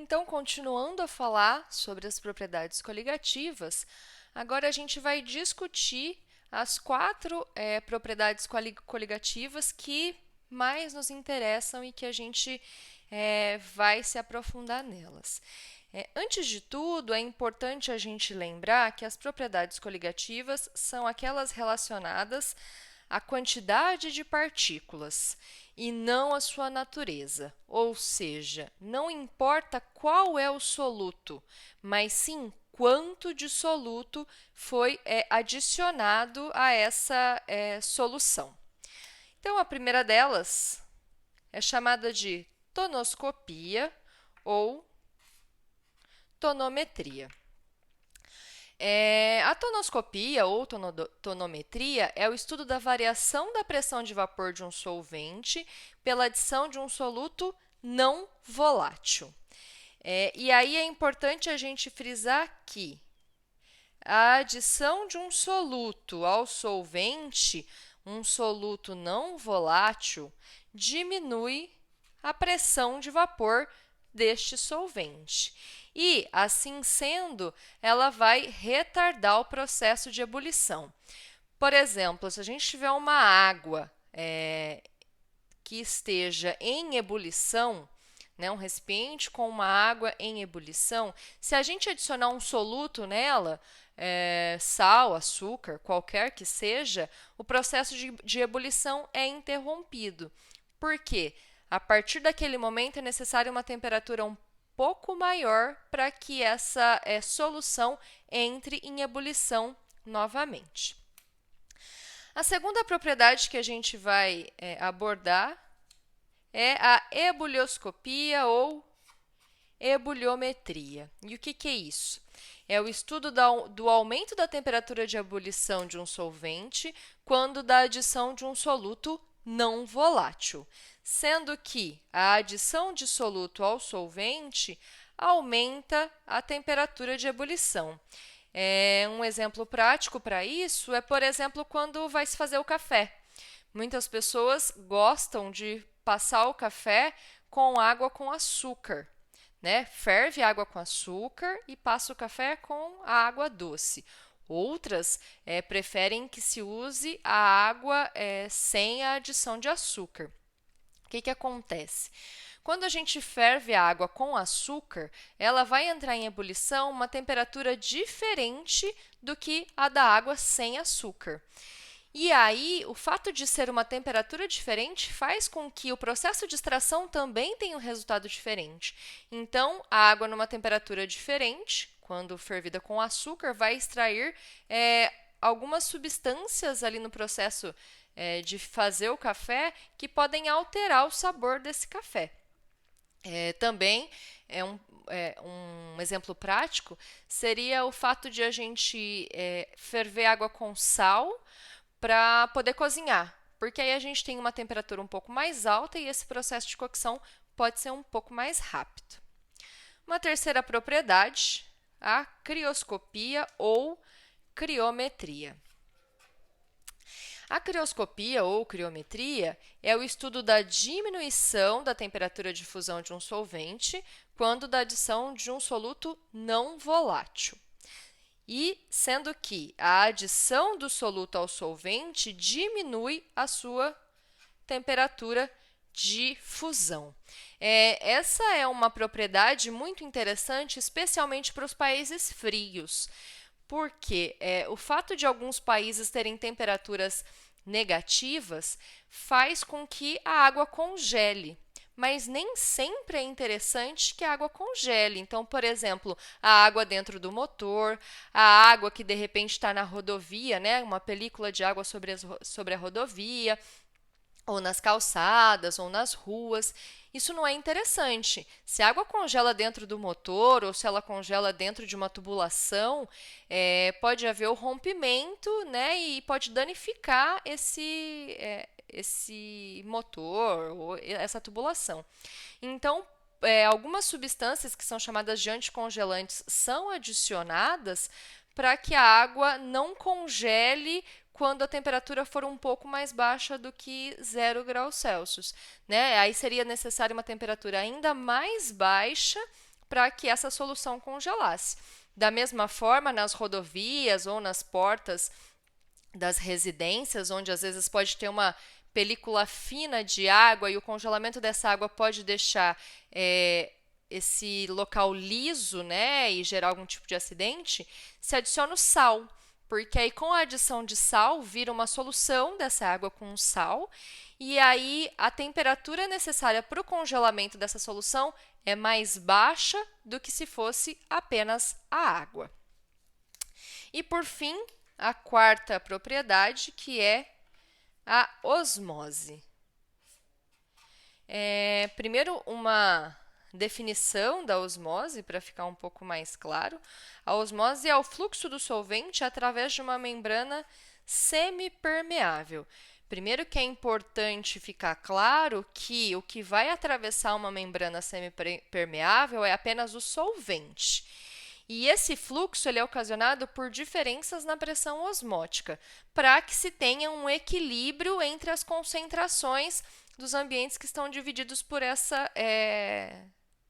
Então, continuando a falar sobre as propriedades coligativas, agora a gente vai discutir as quatro propriedades coligativas que mais nos interessam e que a gente vai se aprofundar nelas. Antes de tudo, é importante a gente lembrar que as propriedades coligativas são aquelas relacionadas à quantidade de partículas e não à sua natureza. Ou seja, não importa qual é o soluto, mas sim quanto de soluto foi adicionado a essa solução. Então, a primeira delas é chamada de tonoscopia ou tonometria. A tonoscopia ou tonometria é o estudo da variação da pressão de vapor de um solvente pela adição de um soluto não volátil. E aí é importante a gente frisar que a adição de um soluto ao solvente, um soluto não volátil, diminui a pressão de vapor deste solvente. E, assim sendo, ela vai retardar o processo de ebulição. Por exemplo, se a gente tiver uma água que esteja em ebulição, um recipiente com uma água em ebulição, se a gente adicionar um soluto nela, sal, açúcar, qualquer que seja, o processo de ebulição é interrompido. Por quê? A partir daquele momento é necessária uma temperatura um pouco maior para que essa solução entre em ebulição novamente. A segunda propriedade que a gente vai abordar é a ebulioscopia ou ebuliometria. E o que é isso? É o estudo do aumento da temperatura de ebulição de um solvente quando da adição de um soluto não volátil, sendo que a adição de soluto ao solvente aumenta a temperatura de ebulição. Um exemplo prático para isso é, por exemplo, quando vai se fazer o café. Muitas pessoas gostam de passar o café com água com açúcar. Ferve água com açúcar e passa o café com a água doce. Outras preferem que se use a água sem a adição de açúcar. O que acontece? Quando a gente ferve a água com açúcar, ela vai entrar em ebulição uma temperatura diferente do que a da água sem açúcar. E aí, o fato de ser uma temperatura diferente faz com que o processo de extração também tenha um resultado diferente. Então, a água numa temperatura diferente, quando fervida com açúcar, vai extrair algumas substâncias ali no processo de fazer o café que podem alterar o sabor desse café. Também um exemplo prático seria o fato de a gente ferver água com sal para poder cozinhar, porque aí a gente tem uma temperatura um pouco mais alta e esse processo de cocção pode ser um pouco mais rápido. Uma terceira propriedade, a crioscopia ou criometria. A crioscopia ou criometria é o estudo da diminuição da temperatura de fusão de um solvente quando da adição de um soluto não volátil. E sendo que a adição do soluto ao solvente diminui a sua temperatura de fusão. Essa é uma propriedade muito interessante, especialmente para os países frios, porque o fato de alguns países terem temperaturas negativas faz com que a água congele. Mas nem sempre é interessante que a água congele. Então, por exemplo, a água dentro do motor, a água que de repente está na rodovia, uma película de água sobre a rodovia, ou nas calçadas, ou nas ruas. Isso não é interessante. Se a água congela dentro do motor ou se ela congela dentro de uma tubulação, pode haver o rompimento, e pode danificar esse motor ou essa tubulação. Então, algumas substâncias que são chamadas de anticongelantes são adicionadas para que a água não congele quando a temperatura for um pouco mais baixa do que 0 graus Celsius. Aí seria necessária uma temperatura ainda mais baixa para que essa solução congelasse. Da mesma forma, nas rodovias ou nas portas das residências, onde às vezes pode ter uma película fina de água e o congelamento dessa água pode deixar esse local liso, né, e gerar algum tipo de acidente, se adiciona o sal, porque aí com a adição de sal vira uma solução dessa água com sal, e aí a temperatura necessária para o congelamento dessa solução é mais baixa do que se fosse apenas a água. E por fim, a quarta propriedade, que é a osmose. Primeiro, uma definição da osmose, para ficar um pouco mais claro. A osmose é o fluxo do solvente através de uma membrana semipermeável. Primeiro que é importante ficar claro que o que vai atravessar uma membrana semipermeável é apenas o solvente. E esse fluxo ele é ocasionado por diferenças na pressão osmótica, para que se tenha um equilíbrio entre as concentrações dos ambientes que estão divididos por essa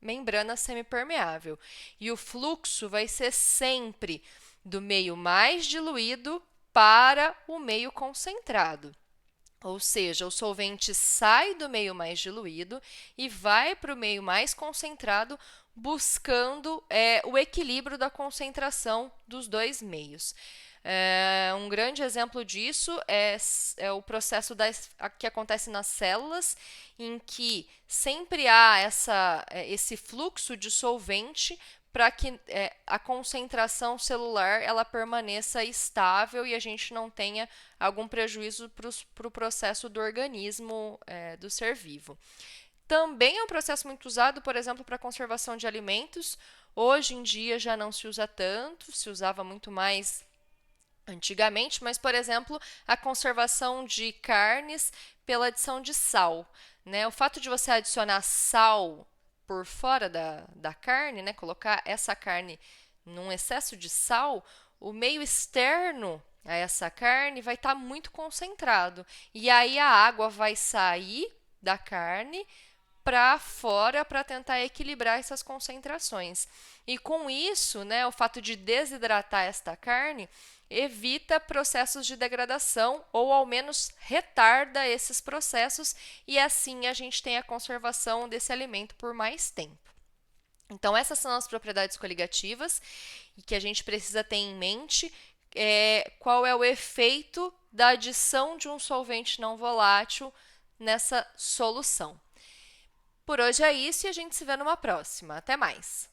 membrana semipermeável. E o fluxo vai ser sempre do meio mais diluído para o meio concentrado. Ou seja, o solvente sai do meio mais diluído e vai para o meio mais concentrado, buscando o equilíbrio da concentração dos dois meios. Um grande exemplo disso é o processo que acontece nas células, em que sempre há esse fluxo de solvente para que a concentração celular ela permaneça estável e a gente não tenha algum prejuízo para o processo do organismo do ser vivo. Também é um processo muito usado, por exemplo, para a conservação de alimentos. Hoje em dia já não se usa tanto, se usava muito mais antigamente, mas, por exemplo, a conservação de carnes pela adição de sal, né? O fato de você adicionar sal por fora da carne, né? Colocar essa carne num excesso de sal, o meio externo a essa carne vai estar muito concentrado. E aí a água vai sair da carne para fora para tentar equilibrar essas concentrações. E com isso, né, o fato de desidratar esta carne evita processos de degradação ou ao menos retarda esses processos e assim a gente tem a conservação desse alimento por mais tempo. Então essas são as propriedades coligativas e que a gente precisa ter em mente qual é o efeito da adição de um solvente não volátil nessa solução. Por hoje é isso e a gente se vê numa próxima. Até mais!